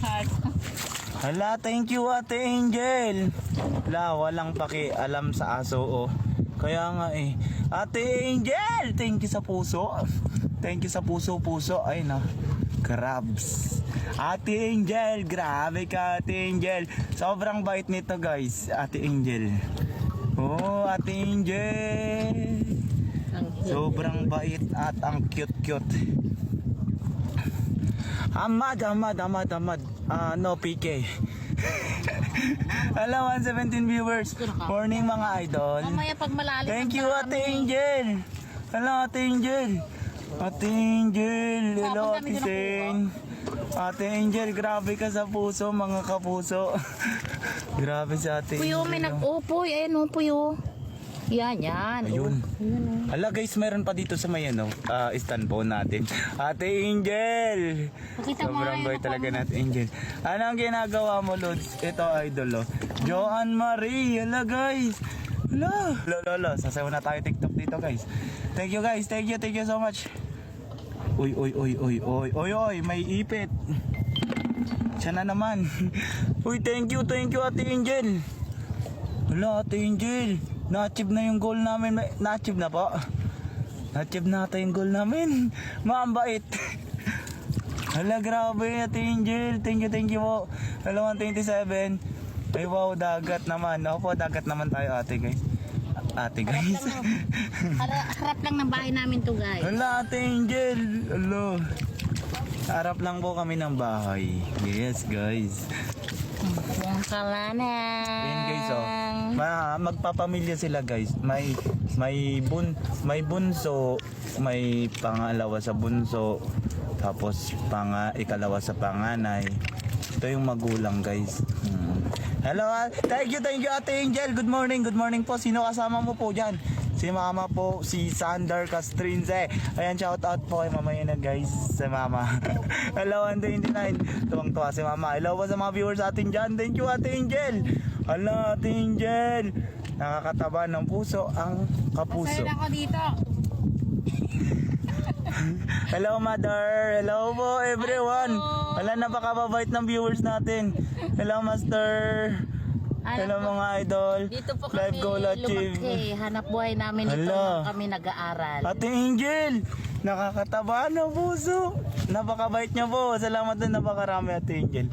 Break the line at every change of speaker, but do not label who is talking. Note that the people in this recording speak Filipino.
heart.
Hala, thank you Ate Angel. Walang pakialam sa aso oh. Kaya nga eh. Ate Angel, thank you sa puso. Thank you sa puso. Ay na. Crabs. Ate Angel, grabe ka Ate Angel. Sobrang bait nito guys, Ate Angel. Oh, Ate Angel. Sobrang bait at ang cute. Amad. No PK. Hello, 117 viewers. Morning mga idol.
Mamaya pag malalim.
Thank you Ate Angel. Hello Ate Angel. Ate Angel. Hello Ate Sen. Ate Angel, grabe ka sa puso mga kapuso. Grabe si Ate Angel.
Puyo, may nag-upoy. Ayan o, puyo. Yan.
Ayun. Hala guys, meron pa dito sa may stand phone natin. Ate Angel.
Pakita mo
Sobrang
nga
bait talaga natin Angel. Ano ang ginagawa mo Lods? Ito idol oh. Joanne Marie. Hala guys. Hala. Lolo, sasayaw na tayo TikTok dito guys. Thank you guys. Thank you so much. Uy, may ipit. Siya na naman. Uy, thank you Ate Angel. Hala Ate Angel. Na-achieve na yung goal namin. Na-achieve na po. Na-achieve natin yung goal namin. Mambait. Hala, grabe Ate Angel. Thank you po. Hala, 127. Ay wow, dagat naman. Opo, dagat naman tayo ate guys.
Harap lang ng bahay namin to guys.
Hala, Ate Angel. Hala. Harap lang po kami ng bahay. Yes guys.
Yung kalanan.
Ayan guys oh. Magpapamilya sila guys. May bunso, may pangalawa sa bunso, tapos ikalawa sa panganay. Ito yung magulang guys. Hello, thank you Ate Angel. Good morning po. Sino kasama mo po dyan? Si mama po, si Sander Castrinze. Ayan, shout out po kay mama yun na guys. Si mama. Hello, 129. Tuwang-tuwa si mama. Hello po sa mga viewers atin dyan. Thank you Ate Angel. Hello Ate Angel. Nakakataba ng puso ang kapuso.
Masaya ako dito.
Hello mother. Hello po everyone. Wala, napakababait ng viewers natin. Hello master. Hello mga idol.
Dito po
Live
kami
goal achieve.
lumaki. Hanap buhay namin dito
Hala.
kami nag-aaral.
Ate Angel, nakakataba ng puso. Napakabait niyo po. Salamat din, napakarami Ate Angel.